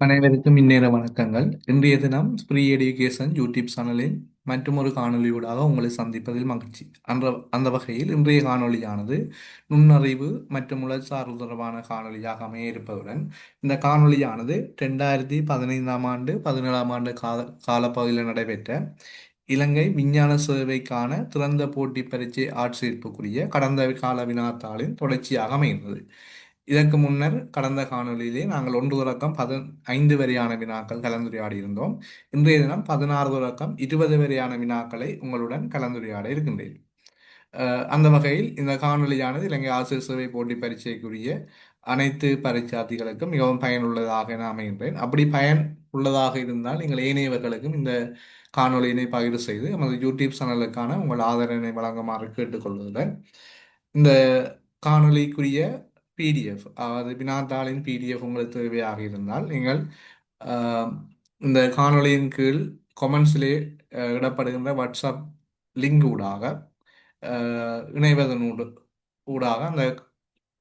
அனைவருக்கும் இந்நேர வணக்கங்கள். இன்றைய தினம் ஃப்ரீ எடுகேஷன் யூடியூப் சேனலில் மற்றொரு காணொளியூடாக உங்களை சந்திப்பதில் மகிழ்ச்சி. அந்த வகையில் இன்றைய காணொளியானது நுண்ணறிவு மற்றும் உளச்சார்பு தொடர்பான காணொளியாக அமைய இருப்பதுடன் இந்த காணொளியானது 2015 ஆண்டு 17 ஆண்டு காலப்பகுதியில் நடைபெற்ற இலங்கை விஞ்ஞான சேவைக்கான திறந்த போட்டி பரீட்சை ஆட்சேர்ப்புக்குரிய கடந்த கால வினாத்தாளின் தொடர்ச்சியாக அமைகிறது. இதற்கு முன்னர் கடந்த காணொளியிலே நாங்கள் 1 தொடக்கம் 15 வரையான வினாக்கள் கலந்துரையாடி இருந்தோம். இன்றைய தினம் 16 தொடக்கம் 20 வரையான வினாக்களை உங்களுடன் கலந்துரையாட இருக்கின்றேன். அந்த வகையில் இந்த காணொளியானது இலங்கை ஆசிரியர் சேவை போட்டி பரீட்சைக்குரிய அனைத்து பரீட்சார்த்திகளுக்கும் மிகவும் பயனுள்ளதாக நான் அமைகின்றேன். அப்படி பயன் உள்ளதாக இருந்தால் நீங்கள் ஏனையவர்களுக்கும் இந்த காணொளியினை பகிர்வு செய்து நமது யூடியூப் சேனலுக்கான உங்கள் ஆதரவினை வழங்குமாறு கேட்டுக்கொள்வதுடன் இந்த காணொளிக்குரிய பிடிஎஃப் அதாவது வினாத்தாளின் பிடிஎஃப் உங்களுக்கு தேவையாக இருந்தால் நீங்கள் ஆஹ், இந்த காணொளியின் கீழ் கொமெண்ட்ஸிலே இடப்படுகின்ற வாட்ஸ்அப் லிங்க் ஊடாக இணைவதன் ஊடாக அந்த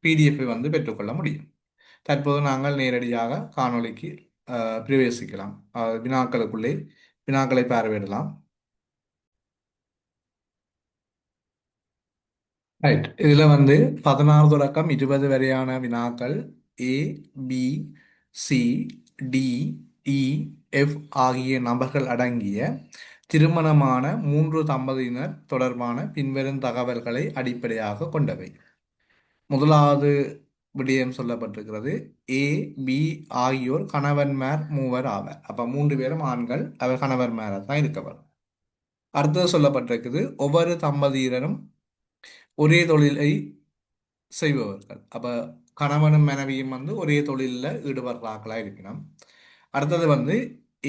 பிடிஎஃப்பை வந்து பெற்றுக்கொள்ள முடியும். தற்போது நாங்கள் நேரடியாக காணொளிக்கு பிரவேசிக்கலாம். வினாக்களுக்குள்ளே வினாக்களை பார்வையிடலாம். ரைட், இதுல வந்து 16 தொடக்கம் 20 வரையான வினாக்கள் ஏ, பி, சி, டி, இ, எஃப் ஆகிய நபர்கள் அடங்கிய திருமணமான 3 தம்பதியினர் தொடர்பான பின்வரும் தகவல்களை அடிப்படையாக கொண்டவை. முதலாவது விடயம் சொல்லப்பட்டிருக்கிறது. ஏ, பி ஆகியோர் கணவன்மார் மூவர் ஆவர். அப்ப 3 பேரும் ஆண்கள், அவர் கணவன்மாராக தான் இருக்கவர். அடுத்தது சொல்லப்பட்டிருக்குது, ஒவ்வொரு தம்பதியினரும் ஒரே தொழிலை செய்பவர்கள். அப்ப கணவனும் மனைவியும் வந்து ஒரே தொழிலில் ஈடுபடுறாங்களா இருக்கணும். அடுத்தது வந்து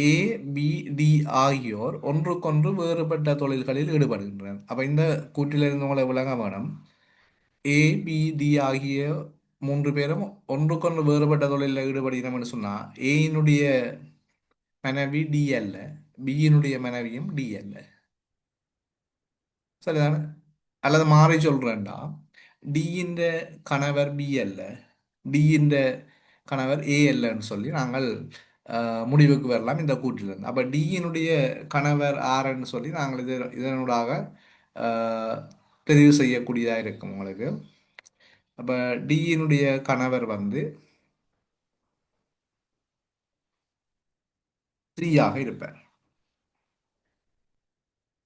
ஏ, பி, டி ஆகியோர் ஒன்றுக்கொன்று வேறுபட்ட தொழில்களில் ஈடுபடுகின்றனர். அப்ப இந்த கூற்றிலிருந்து உங்களை விளங்க வேணும். ஏ, பி, டி ஆகிய 3 பேரும் ஒன்றுக்கொன்று வேறுபட்ட தொழிலில் ஈடுபடுகிறோம்னு சொன்னா ஏயினுடைய மனைவி டி அல்ல, பியினுடைய மனைவியும் டி அல்ல. சரிதானே? அல்லது மாறி சொல்றேன்டா, டியின் கணவர் பி அல்ல, டியின் கணவர் ஏ அல்லன்னு சொல்லி நாங்கள் முடிவுக்கு வரலாம் இந்த கூற்றிலிருந்து. அப்ப டியினுடைய கணவர் ஆர்ன்னு சொல்லி நாங்கள் இதனூடாக அஹ், தெரிவு செய்யக்கூடியதாக இருக்கும் உங்களுக்கு. அப்ப டியினுடைய கணவர் வந்து த்ரீயாக இருப்பார்.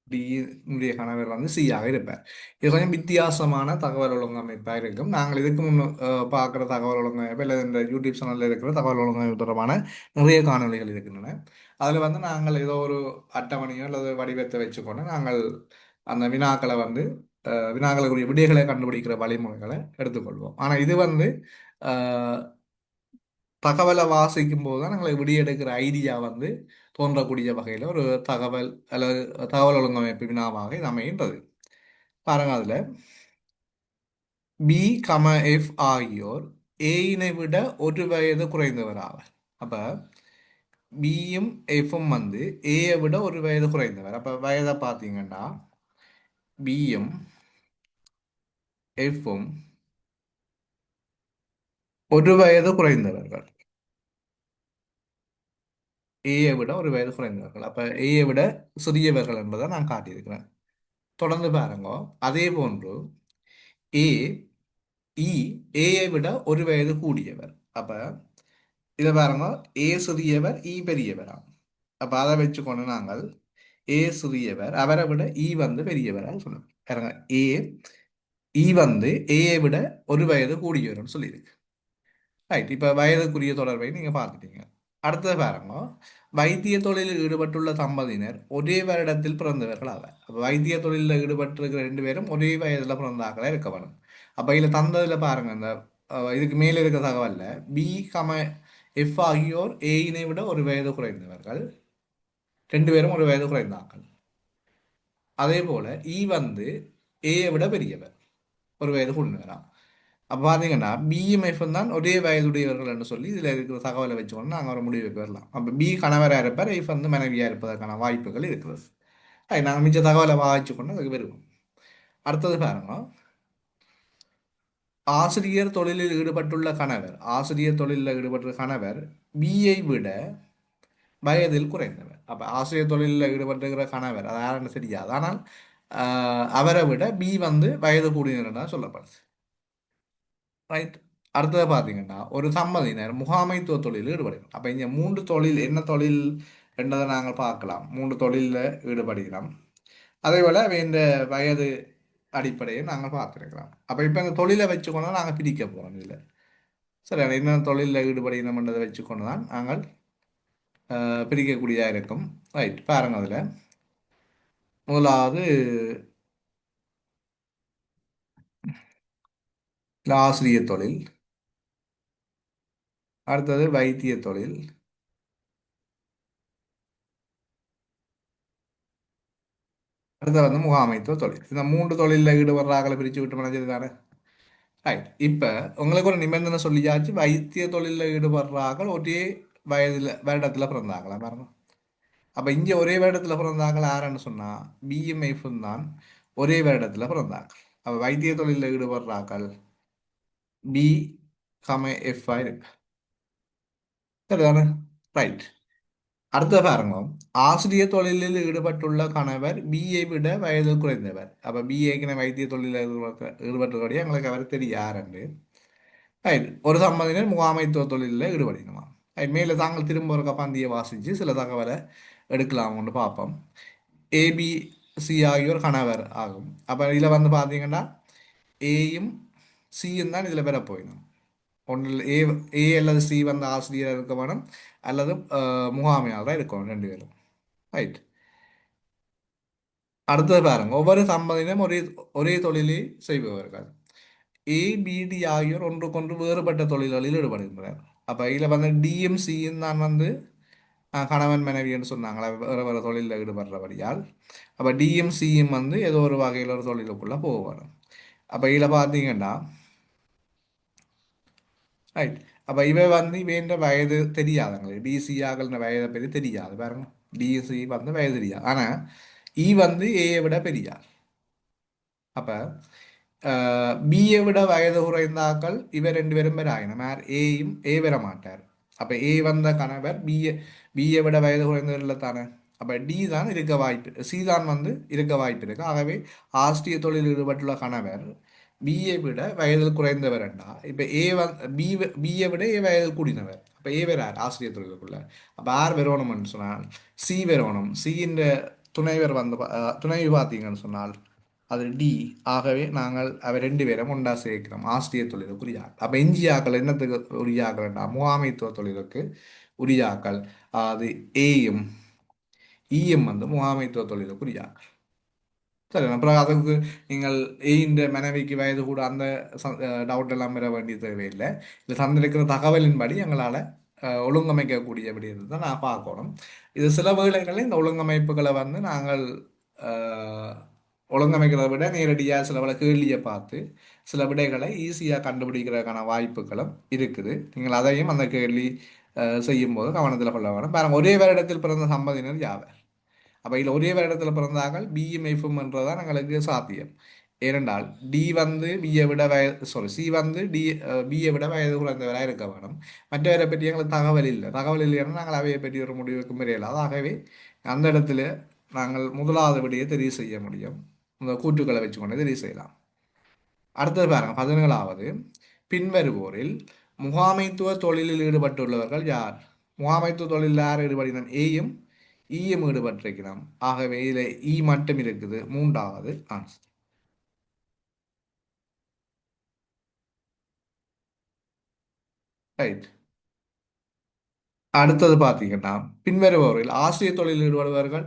டியினுடைய கணவர் வந்து சியாக இருப்பார். இது கொஞ்சம் வித்தியாசமான தகவல் ஒழுங்கமைப்பாக இருக்கும். நாங்கள் இதுக்கு முன்ன பார்க்குற தகவல் ஒழுங்கமைப்பு இல்லை இந்த யூடியூப் சேனலில் இருக்கிற தகவல் ஒழுங்கமைப்பு தொடர்பான நிறைய காணொளிகள் இருக்கின்றன. அதில் வந்து நாங்கள் ஏதோ ஒரு அட்டவணையோ அல்லது வடிவத்தை வச்சுக்கொண்டு நாங்கள் அந்த வினாக்களை வந்து வினாக்களுக்குரிய விடைகளை கண்டுபிடிக்கிற வழிமுறைகளை எடுத்துக்கொள்வோம். ஆனால் இது வந்து அஹ், தகவலை வாசிக்கும் போது தான் எங்களுக்கு விடியெடுக்கிற ஐடியா வந்து தோன்றக்கூடிய வகையில் ஒரு தகவல் அல்லது தகவல் ஒழுங்கமைப்பு வினாவாக இது அமைகின்றது. பாருங்க, அதுல பி கம எஃப் ஆகியோர் ஏயினை விட 1 வயது குறைந்தவர் ஆவர். அப்ப பியும் எஃப்பும் வந்து ஏயை விட 1 வயது குறைந்தவர். அப்ப வயதை பார்த்தீங்கன்னா பியும் எஃப்பும் 1 வயது குறைந்தவர்கள். ஏயை விட 1 வயது குறைந்தவர்கள். அப்ப ஏயை விட சிறியவர்கள் என்பதை நான் காட்டியிருக்கிறேன். தொடர்ந்து பாருங்க. அதே போன்று ஏ இ ஏயை விட 1 வயது கூடியவர். அப்ப இதை பாருங்க, ஏ சிறியவர் இ பெரியவரா. அப்ப அதை வச்சுக்கொண்டு நாங்கள் ஏ சிறியவர் அவரை விட இ வந்து பெரியவரா சொல்லணும். பாருங்க, ஏ இ வந்து ஏயை விட 1 வயது கூடியவர்னு சொல்லியிருக்கு. ரைட், இப்ப வயதுக்குரிய தொடர்பை நீங்க பார்த்துட்டீங்க. அடுத்தது பாருங்க, வைத்திய தொழிலில் ஈடுபட்டுள்ள தம்பதியினர் ஒரே வருடத்தில் பிறந்தவர்கள் ஆவர். அப்ப வைத்திய தொழிலில் ஈடுபட்டிருக்கிற 2 பேரும் ஒரே வயதுல பிறந்தாக்களா இருக்க வேணும். அப்ப இதுல தந்ததுல பாருங்க, இந்த இதுக்கு மேல இருக்க தகவல்ல பி கம எஃப் ஆகியோர் ஏயினை விட 1 வயது குறைந்தவர்கள். 2 பேரும் 1 வயது குறைந்தார்கள். அதே போல இ வந்து ஏயை விட பெரியவர், 1 வயது கூடினவராம். அப்ப பாத்தீங்கன்னா பிஎம்எஃப் தான் ஒரே வயதுடையவர்கள் என்று சொல்லி இதுல இருக்கிற தகவலை வச்சுக்கொண்டு நாங்க ஒரு முடிவுக்கு வரலாம். அப்ப பி கணவரா இருப்பார், எஃப் வந்து மனைவியா இருப்பதற்கான வாய்ப்புகள் இருக்கிறது. நாங்க மிச்ச தகவலை வாய்ச்சு கொண்டு அதுக்கு வருவோம். அடுத்தது பாருங்க, ஆசிரியர் தொழிலில் ஈடுபட்டுள்ள கணவர், ஆசிரியர் தொழிலில் ஈடுபட்டுள்ள கணவர் பியை விட வயதில் குறைந்தவர். அப்ப ஆசிரியர் தொழிலில் ஈடுபட்டிருக்கிற கணவர் அது யாருன்னு தெரியாது, ஆனால் அவரை விட பி வந்து வயது கூடியவர் சொல்லப்படுது. ரைட். அடுத்தது பார்த்தீங்கன்னா ஒரு சம்மதியினர் முகாமைத்துவ தொழிலில் ஈடுபடுகிறோம். அப்போ இங்கே மூன்று தொழில் என்ன தொழில் என்றதை நாங்கள் பார்க்கலாம். மூன்று தொழிலில் ஈடுபடுகிறோம். அதே போல் இந்த வயது அடிப்படையை நாங்கள் பார்த்துருக்கிறோம். அப்போ இப்போ இந்த தொழிலை வச்சுக்கொண்டு தான் நாங்கள் பிரிக்க போகிறோம். இதில் சரி, என்ன தொழிலில் ஈடுபடுகிறோம்ன்றதை வச்சுக்கொண்டு தான் நாங்கள் பிரிக்கக்கூடியதாக இருக்கும். ரைட், பாருங்க அதில் முதலாவது ஆசிரியர் தொழில், அடுத்தது வைத்திய தொழில், அடுத்தது வந்து முகாமைத்துவ தொழில். இந்த மூன்று தொழிலில் ஈடுபடுறாங்களை பிரித்து விட்டு மனைஞ்சது தானே. ரைட். இப்போ உங்களுக்கு ஒரு நிபந்தனை சொல்லியாச்சு, வைத்திய தொழிலில் ஈடுபடுறார்கள் ஒரே வருடத்தில் பிறந்தாங்களா பாருங்க. அப்போ இங்கே ஒரே வருடத்தில் பிறந்தாங்கள் யாருன்னு சொன்னால் பிஎம்ஐஃப் தான் ஒரே வருடத்தில் பிறந்தாங்க. அப்போ வைத்திய தொழிலில் ஈடுபடுறார்கள் பி எஃப் இருக்கு. சரிதானே. ரைட். அடுத்த பாருங்க, ஆசிரியர் தொழிலில் ஈடுபட்டுள்ள கணவர் பிஏ விட வயது குறைந்தவர். அப்போ பிஏக்கு வைத்திய தொழிலில் ஈடுபட்டபடியே எங்களுக்கு அவர் தெரியும் யாருன்னு. ரைட். ஒரு சம்பந்தினர் முகாமைத்துவ தொழிலில் ஈடுபடணுமா. ரைட். மேலே தாங்கள் திரும்ப ஒரு கப்பாந்தியை வாசித்து சில தகவலை எடுக்கலாம்னு பார்ப்போம். ஏபிசி ஆகியோர் கணவர் ஆகும். அப்போ இதில் வந்து பார்த்தீங்கன்னா ஏயும் சியும் தான் இதில் பெற போயிடும். ஒன்றில் ஏ அல்லது சி வந்து ஆசிரியர் இருக்க வேணும், அல்லது முகாமையாளராக இருக்கணும், ரெண்டு பேரும். ரைட். அடுத்தது பாருங்க, ஒவ்வொரு சம்பந்தியிலும் ஒரே ஒரே தொழிலை செய்பவர்கள். ஏபிடி ஆகியோர் ஒன்றுக்கொன்று வேறுபட்ட தொழில்களில் ஈடுபடுகின்றனர். அப்போ இதில் வந்து டிஎம்சியும் தான் வந்து கணவன் மனைவின்னு சொன்னாங்களா, வேறு வேறு தொழிலில் ஈடுபடுறபடியால். அப்போ டிஎம்சியும் வந்து ஏதோ ஒரு வகையில் ஒரு தொழிலுக்குள்ளே போகணும். அப்போ இதில் பார்த்தீங்கன்னா ரைட். அப்போ வந்து இவன்ற வயது தெரியாதுங்களுக்கு, டிசி ஆகலின வயதை பற்றி தெரியாது பாருங்க. டிசி வந்து வயது தெரியாது, ஆனால் இ வந்து ஏயை விட பெரியார். அப்போ பிஏ விட வயது குறைந்தாக்கள் இவர் ரெண்டு பேரும் பேர் ஆகின மேர் ஏயும் ஏ வர மாட்டார். அப்போ ஏ வந்த கணவர் பிஏ விட வயது குறைந்தவர் இல்லை தானே. அப்போ டி தான் இருக்க வாய்ப்பு, சி தான் வந்து இருக்க வாய்ப்பு இருக்கு. ஆகவே ஆசிரியர் தொழில் ஈடுபட்டுள்ள கணவர் பிஏ விட வயதில் குறைந்தவர் என்றா இப்போ ஏ வந்து பிஏ விட ஏ வயதில் கூடினவர். அப்போ ஏ வேற யார் ஆசிரியர் தொழிலுக்குள்ள. அப்போ ஆர் வெரோனம்னு சொன்னால் சி வெரோனம். சியின் துணைவர் வந்து துணைவி பார்த்தீங்கன்னு சொன்னால் அது டி. ஆகவே நாங்கள் அவை ரெண்டு பேரும் ஒன்றா சேர்க்கிறோம் ஆசிரியர் தொழிலுக்கு உரியாக்கள். அப்போ எஞ்சியாக்கள் என்னத்துக்கு உரியாக்கள்னா முகாமைத்துவ தொழிலுக்கு உரியாக்கள். அது ஏயும் ஈயும் வந்து முகாமைத்துவ தொழிலுக்கு உரியாக்கள். சரி, அப்புறம் அதுக்கு நீங்கள் இந்த மனைவிக்கு வயது கூட அந்த டவுட் எல்லாம் பெற வேண்டிய தேவையில்லை. இது தந்திருக்கிற தகவலின்படி எங்களால் ஒழுங்கமைக்கக்கூடிய விடயத்தை தான் நான் பார்க்கணும். இது சில வேளைகளில் இந்த ஒழுங்கமைப்புகளை வந்து நாங்கள் அஹ், ஒழுங்கமைக்கிறதை விட நேரடியாக சில வேளை கேள்வியை பார்த்து சில விடைகளை ஈஸியாக கண்டுபிடிக்கிறதுக்கான வாய்ப்புகளும் இருக்குது. நீங்கள் அதையும் அந்த கேள்வி செய்யும்போது கவனத்தில் கொள்ள வேணும். பாருங்க, ஒரே வருடத்தில் பிறந்த சம்பதியினர் யாவர். அப்போ இதில் ஒரே வருடத்தில் பிறந்தார்கள் பியும் எஃப்எம் என்றதான் எங்களுக்கு சாத்தியம். ஏனென்றால் டி வந்து பிஏ விட வயது சி வந்து பிஏ விட வயது குறைந்தவராக இருக்க வேணும். மற்றவரை பற்றி எங்களுக்கு தகவல் இல்லை. தகவல் இல்லைன்னா நாங்கள் அவையை பற்றி ஒரு முடிவுக்கு முறையில்லாது. ஆகவே அந்த இடத்துல நாங்கள் முதலாவது விடையை தெரிவு செய்ய முடியும். இந்த கூற்றுக்களை வச்சுக்கொண்டு தெரிவு செய்யலாம். அடுத்தது பாருங்க, 17வது பின்வருவோரில் முகாமைத்துவ தொழிலில் ஈடுபட்டுள்ளவர்கள் யார். முகாமைத்துவ தொழிலில் யார் ஈடுபடுகிறோம், ஏயும் ஈயும் ஈடுபட்டிருக்கிறோம். ஆகவே இதில் இ மட்டும் இருக்குது, மூன்றாவது ஆன்சர். ரைட். அடுத்தது பார்த்தீங்கன்னா பின்வருபவர்கள் ஆசிரியர் தொழிலில் ஈடுபடுபவர்கள்.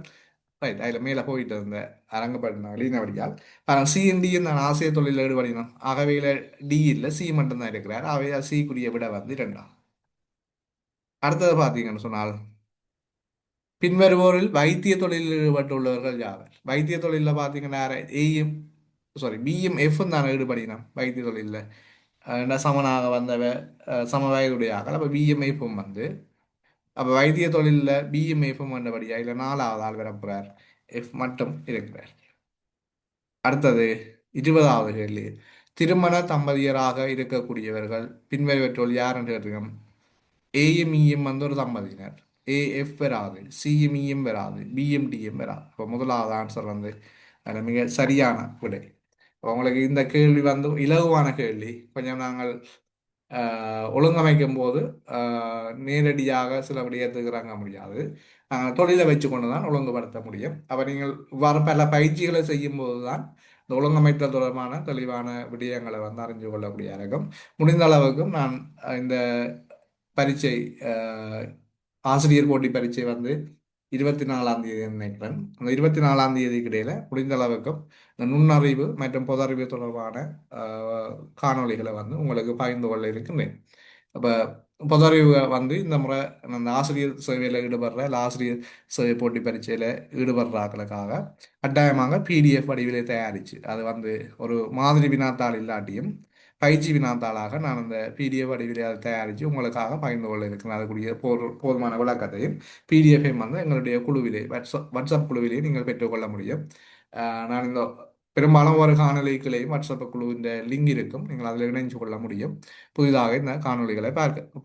ரைட். அதில் மேலே போயிட்டு இருந்த அரங்கப்படினா லீனவடியால் சிஎன்டியும் நான் ஆசிரியர் தொழிலில் ஈடுபடினோம். ஆகவே டி இல்லை, சி மட்டும்தான் இருக்கிறார். ஆகவே சிக்குரிய விட வந்து இரண்டாம். அடுத்தது பார்த்தீங்கன்னு சொன்னால் பின்வருவோரில் வைத்திய தொழிலில் ஈடுபட்டுள்ளவர்கள் யாவர். வைத்திய தொழிலில் பார்த்தீங்கன்னா ஏயும் பியும் எஃப்பும் தான் ஈடுபடினோம் வைத்திய தொழிலில். சமனாக வந்தவ சம வயதுடைய ஆக்கள். அப்போ பிஎம் எஃப்பும் வந்து அப்போ வைத்திய தொழிலில் பிஎம் எஃப்பும் வந்தபடியா இல்லை நாலாவது ஆள் வரப்போறார், எஃப் மட்டும் இருக்கிறார். அடுத்தது 20வது கேள்வி, திருமண தம்பதியராக இருக்கக்கூடியவர்கள் பின்வருவற்றுள் யார் என்று கேட்டிருக்கோம். ஏஎம் இஎம் வந்து ஒரு தம்பதியினர். ஏஎஃப் வராது, சிஎம்இஎம் வராது, பிஎம்டிஎம் வராது. அப்போ முதலாவது ஆன்சர் வந்து அதில் மிக சரியான விடை. அப்ப உங்களுக்கு இந்த கேள்வி வந்து இலகுவான கேள்வி. கொஞ்சம் நாங்கள் ஒழுங்கமைக்கும் போது நேரடியாக சில விடயத்துக்கு இறங்க முடியாது. தொழிலை வச்சு கொண்டு தான் ஒழுங்குபடுத்த முடியும். அப்போ நீங்கள் இவ்வாறு பல பயிற்சிகளை செய்யும் போது தான் இந்த ஒழுங்கமைத்தல் தொடர்பான தெளிவான விடயங்களை வந்து அறிஞ்சு கொள்ளக்கூடிய இருக்கும். முடிந்த அளவுக்கும் நான் இந்த பரீட்சை அஹ், ஆசிரியர் போட்டி பரீட்சை வந்து 24ஆம் தேதி நினைக்கிறேன். அந்த 24ஆம் தேதிக்கு இடையில முடிந்த அளவுக்கும் இந்த நுண்ணறிவு மற்றும் பொதறிவு தொடர்பான காணொளிகளை வந்து உங்களுக்கு பகிர்ந்து கொள்ள இருக்கின்றேன். அப்போ பொதறிவு வந்து இந்த முறை அந்த ஆசிரியர் சேவையில் ஈடுபடுற இல்லை ஆசிரியர் சேவை போட்டி பரீட்சையில் ஈடுபடுறாங்களுக்காக கட்டாயமாக பிடிஎஃப் வடிவிலே தயாரித்து அது வந்து ஒரு மாதிரி வினாத்தாள் இல்லாட்டியும் பயிற்சி வினாத்தாளாக நான் அந்த பிடிஎஃப் வடிவிலே அதை தயாரித்து உங்களுக்காக பகிர்ந்து கொள்ள இருக்கிறேன். அதுக்குரிய போதுமான விளக்கத்தையும் பிடிஎஃபையும் வந்து எங்களுடைய குழுவிலே வாட்ஸ்அப் குழுவிலே நீங்கள் பெற்றுக்கொள்ள முடியும். நான் இந்த பெரும்பாலும் ஒரு காணொலிகளையும் வாட்ஸ்அப் குழுவின் லிங்க் இருக்கும், நீங்கள் அதில் இணைஞ்சு கொள்ள முடியும். புதிதாக இந்த காணொளிகளை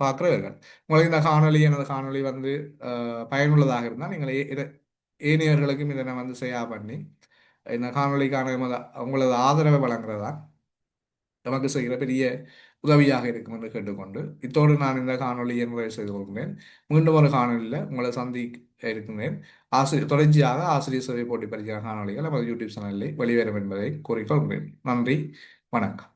பார்க்கிறவர்கள் உங்களுக்கு இந்த காணொளி எனது காணொளி வந்து பயனுள்ளதாக இருந்தால் நீங்கள் ஏனையவர்களுக்கும் இதனை வந்து ஷேர் பண்ணி இந்த காணொளிக்கான உங்களது ஆதரவை வழங்குறதா நமக்கு செய்கிற பெரிய உதவியாக இருக்கும் என்று கேட்டுக்கொண்டு இத்தோடு நான் இந்த காணொலியை நிறைவு செய்து கொள்கிறேன். மீண்டும் ஒரு காணொலியில் உங்களை சந்திக்க இருக்கின்றேன். தொடர்ச்சியாக ஆசிரியர் சேவை போட்டி பரிசான காணொலிகள் நமது யூடியூப் சேனலில் வெளிவரும் என்பதை கூறிக்கொள்கிறேன். நன்றி, வணக்கம்.